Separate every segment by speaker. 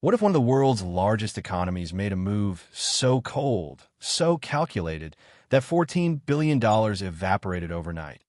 Speaker 1: What if one of the world's largest economies made a move so cold, so calculated, that $14 billion evaporated overnight,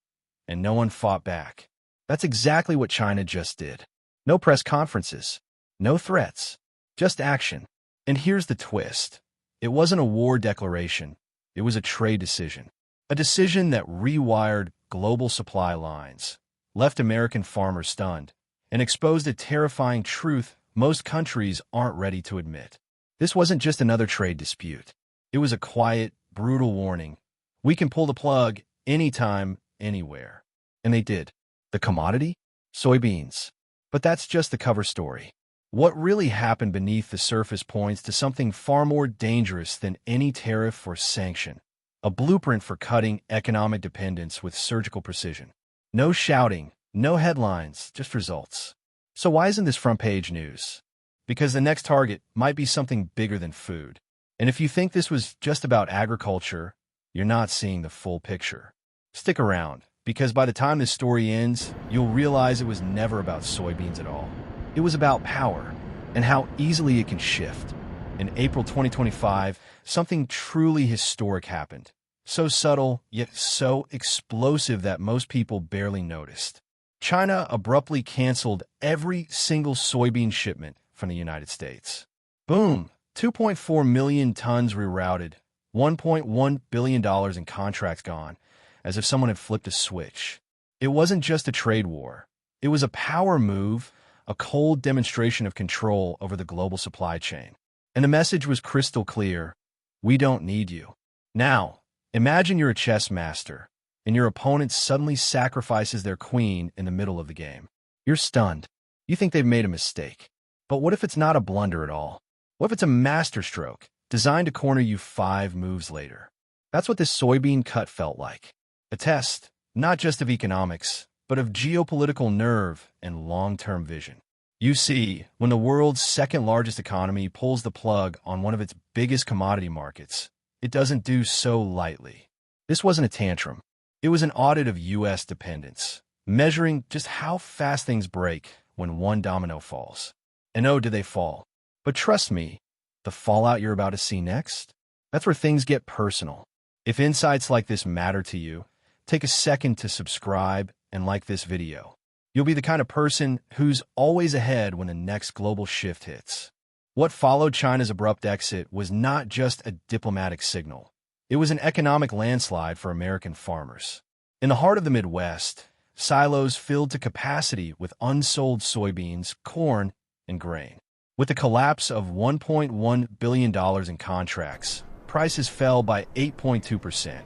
Speaker 1: and no one fought back? That's exactly what China just did. No press conferences, no threats, just action. And here's the twist. It wasn't a war declaration. It was a trade decision. A decision that rewired global supply lines, left American farmers stunned, and exposed a terrifying truth most countries aren't ready to admit. This wasn't just another trade dispute. It was a quiet, brutal warning. We can pull the plug anytime, anywhere. And they did. The commodity? Soybeans. But that's just the cover story. What really happened beneath the surface points to something far more dangerous than any tariff or sanction. A blueprint for cutting economic dependence with surgical precision. No shouting, no headlines, just results. So why isn't this front page news? Because the next target might be something bigger than food. And if you think this was just about agriculture, you're not seeing the full picture. Stick around, because by the time this story ends, you'll realize it was never about soybeans at all. It was about power and how easily it can shift. In April 2025, something truly historic happened. So subtle, yet so explosive that most people barely noticed. China abruptly canceled every single soybean shipment from the United States. Boom! 2.4 million tons rerouted, $1.1 billion in contracts gone, as if someone had flipped a switch. It wasn't just a trade war. It was a power move, a cold demonstration of control over the global supply chain. And the message was crystal clear. We don't need you. Now, imagine you're a chess master, and your opponent suddenly sacrifices their queen in the middle of the game. You're stunned. You think they've made a mistake. But what if it's not a blunder at all? What if it's a masterstroke, designed to corner you 5 moves later? That's what this soybean cut felt like. A test, not just of economics, but of geopolitical nerve and long-term vision. You see, when the world's second-largest economy pulls the plug on one of its biggest commodity markets, it doesn't do so lightly. This wasn't a tantrum. It was an audit of U.S. dependence, measuring just how fast things break when one domino falls. And oh, do they fall. But trust me, the fallout you're about to see next, that's where things get personal. If insights like this matter to you, take a second to subscribe and like this video. You'll be the kind of person who's always ahead when the next global shift hits. What followed China's abrupt exit was not just a diplomatic signal. It was an economic landslide for American farmers. In the heart of the Midwest, silos filled to capacity with unsold soybeans, corn, and grain. With the collapse of $1.1 billion in contracts, prices fell by 8.2%,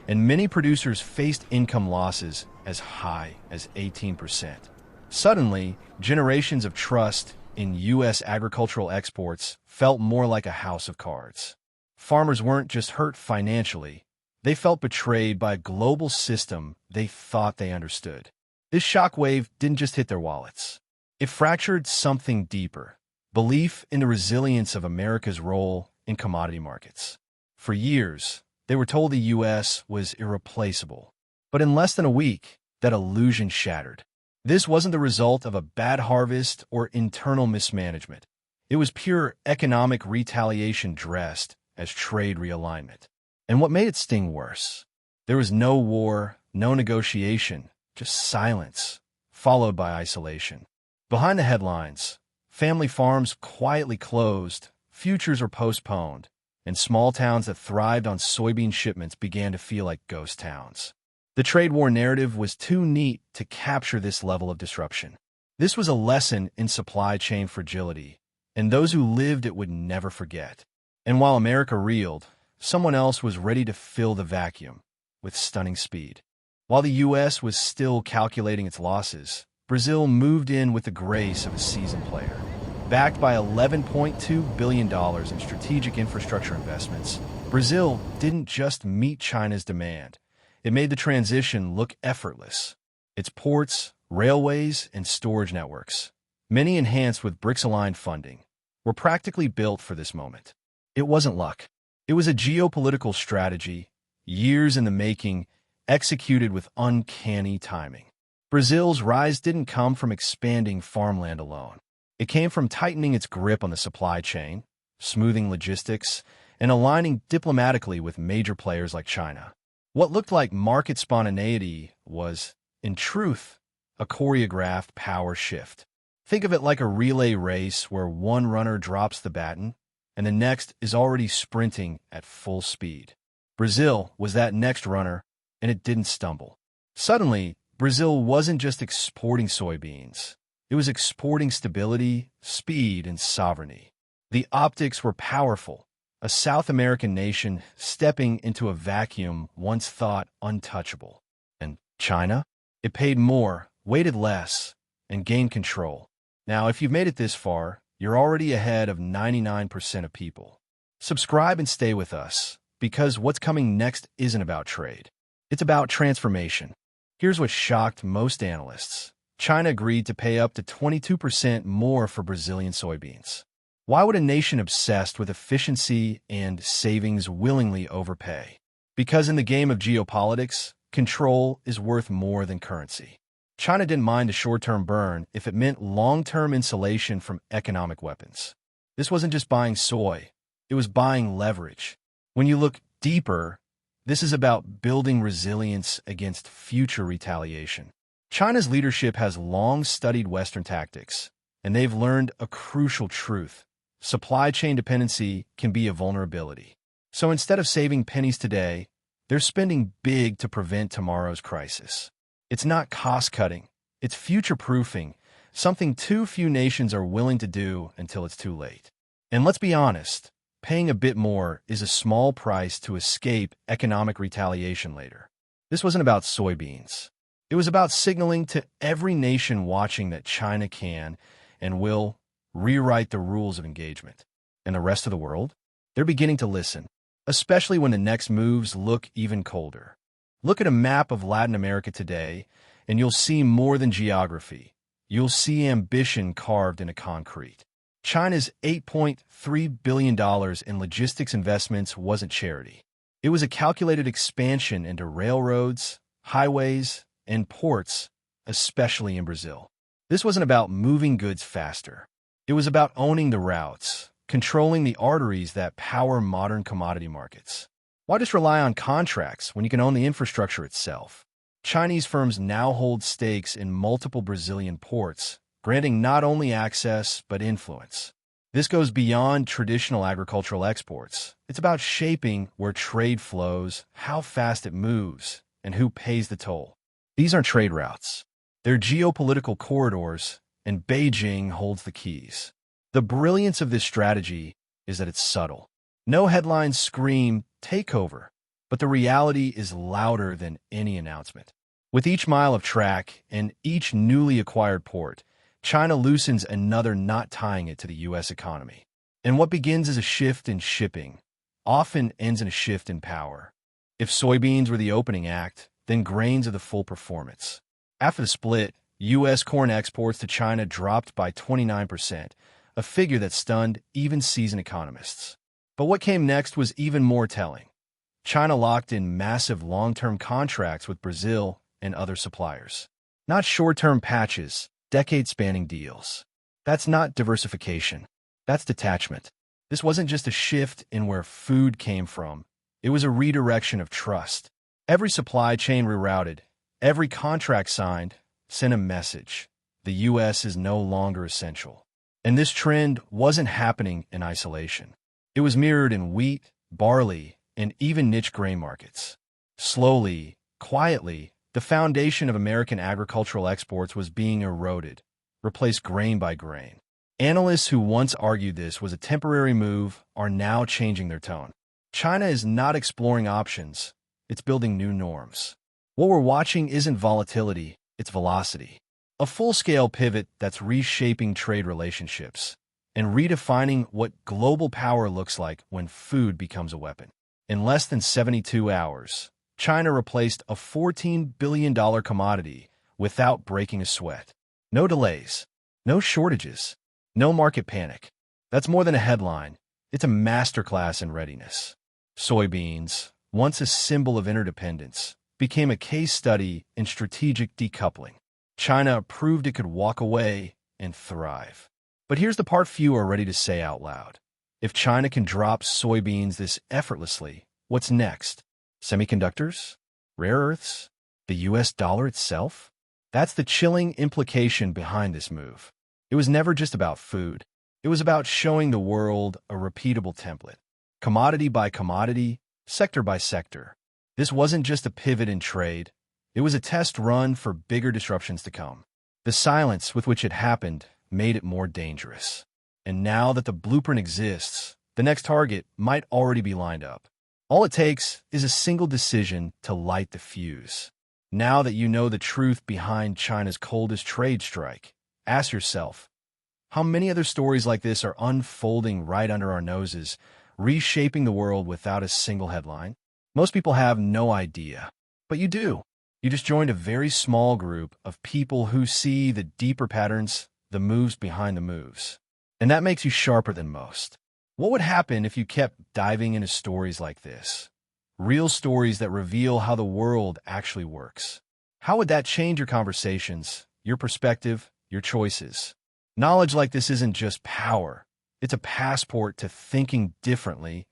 Speaker 1: and many producers faced income losses as high as 18%. Suddenly, generations of trust in U.S. agricultural exports felt more like a house of cards. Farmers weren't just hurt financially, they felt betrayed by a global system they thought they understood. This shockwave didn't just hit their wallets. It fractured something deeper, belief in the resilience of America's role in commodity markets. For years, they were told the U.S. was irreplaceable. But in less than a week, that illusion shattered. This wasn't the result of a bad harvest or internal mismanagement. It was pure economic retaliation dressed as trade realignment. And what made it sting worse? There was no war, no negotiation, just silence, followed by isolation. Behind the headlines, family farms quietly closed, futures were postponed, and small towns that thrived on soybean shipments began to feel like ghost towns. The trade war narrative was too neat to capture this level of disruption. This was a lesson in supply chain fragility, and those who lived it would never forget. And while America reeled, someone else was ready to fill the vacuum with stunning speed. While the U.S. was still calculating its losses, Brazil moved in with the grace of a seasoned player. Backed by $11.2 billion in strategic infrastructure investments, Brazil didn't just meet China's demand. It made the transition look effortless. Its ports, railways, and storage networks, many enhanced with BRICS-aligned funding, were practically built for this moment. It wasn't luck. It was a geopolitical strategy, years in the making, executed with uncanny timing. Brazil's rise didn't come from expanding farmland alone. It came from tightening its grip on the supply chain, smoothing logistics, and aligning diplomatically with major players like China. What looked like market spontaneity was, in truth, a choreographed power shift. Think of it like a relay race where one runner drops the baton and the next is already sprinting at full speed. Brazil was that next runner, and it didn't stumble. Suddenly, Brazil wasn't just exporting soybeans. It was exporting stability, speed, and sovereignty. The optics were powerful. A South American nation stepping into a vacuum once thought untouchable. And China? It paid more, waited less, and gained control. Now, if you've made it this far, you're already ahead of 99% of people. Subscribe and stay with us, because what's coming next isn't about trade. It's about transformation. Here's what shocked most analysts. China agreed to pay up to 22% more for Brazilian soybeans. Why would a nation obsessed with efficiency and savings willingly overpay? Because in the game of geopolitics, control is worth more than currency. China didn't mind a short-term burn if it meant long-term insulation from economic weapons. This wasn't just buying soy, it was buying leverage. When you look deeper, this is about building resilience against future retaliation. China's leadership has long studied Western tactics, and they've learned a crucial truth. Supply chain dependency can be a vulnerability. So instead of saving pennies today, they're spending big to prevent tomorrow's crisis. It's not cost-cutting, it's future-proofing, something too few nations are willing to do until it's too late. And let's be honest, paying a bit more is a small price to escape economic retaliation later. This wasn't about soybeans. It was about signaling to every nation watching that China can and will rewrite the rules of engagement. And the rest of the world? They're beginning to listen, especially when the next moves look even colder. Look at a map of Latin America today, and you'll see more than geography. You'll see ambition carved into concrete. China's $8.3 billion in logistics investments wasn't charity. It was a calculated expansion into railroads, highways, and ports, especially in Brazil. This wasn't about moving goods faster. It was about owning the routes, controlling the arteries that power modern commodity markets. Why just rely on contracts when you can own the infrastructure itself? Chinese firms now hold stakes in multiple Brazilian ports, granting not only access but influence. This goes beyond traditional agricultural exports. It's about shaping where trade flows, how fast it moves, and who pays the toll. These aren't trade routes. They're geopolitical corridors, and Beijing holds the keys. The brilliance of this strategy is that it's subtle. No headlines scream takeover, but the reality is louder than any announcement. With each mile of track and each newly acquired port, China loosens another knot tying it to the U.S. economy. And what begins as a shift in shipping often ends in a shift in power. If soybeans were the opening act, then grains are the full performance. After the split, U.S. corn exports to China dropped by 29%, a figure that stunned even seasoned economists. But what came next was even more telling. China locked in massive long-term contracts with Brazil and other suppliers. Not short-term patches, decade-spanning deals. That's not diversification. That's detachment. This wasn't just a shift in where food came from. It was a redirection of trust. Every supply chain rerouted, every contract signed, sent a message. The U.S. is no longer essential. And this trend wasn't happening in isolation. It was mirrored in wheat, barley, and even niche grain markets. Slowly, quietly, the foundation of American agricultural exports was being eroded, replaced grain by grain. Analysts who once argued this was a temporary move are now changing their tone. China is not exploring options, it's building new norms. What we're watching isn't volatility, it's velocity. A full-scale pivot that's reshaping trade relationships and redefining what global power looks like when food becomes a weapon. In less than 72 hours, China replaced a $14 billion commodity without breaking a sweat. No delays, no shortages, no market panic. That's more than a headline. It's a masterclass in readiness. Soybeans, once a symbol of interdependence, became a case study in strategic decoupling. China proved it could walk away and thrive. But here's the part few are ready to say out loud. If China can drop soybeans this effortlessly, what's next? Semiconductors? Rare earths? The US dollar itself? That's the chilling implication behind this move. It was never just about food. It was about showing the world a repeatable template, commodity by commodity, sector by sector. This wasn't just a pivot in trade. It was a test run for bigger disruptions to come. The silence with which it happened made it more dangerous. And now that the blueprint exists, the next target might already be lined up. All it takes is a single decision to light the fuse. Now that you know the truth behind China's coldest trade strike, ask yourself, how many other stories like this are unfolding right under our noses, reshaping the world without a single headline? Most people have no idea, but you do. You just joined a very small group of people who see the deeper patterns, the moves behind the moves. And that makes you sharper than most. What would happen if you kept diving into stories like this? Real stories that reveal how the world actually works. How would that change your conversations, your perspective, your choices? Knowledge like this isn't just power. It's a passport to thinking differently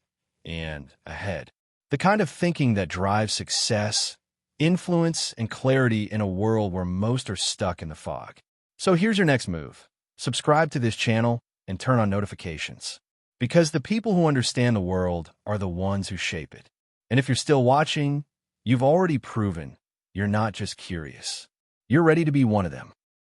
Speaker 1: and ahead. The kind of thinking that drives success, influence, and clarity in a world where most are stuck in the fog. So here's your next move. Subscribe to this channel and turn on notifications. Because the people who understand the world are the ones who shape it. And if you're still watching, you've already proven you're not just curious. You're ready to be one of them.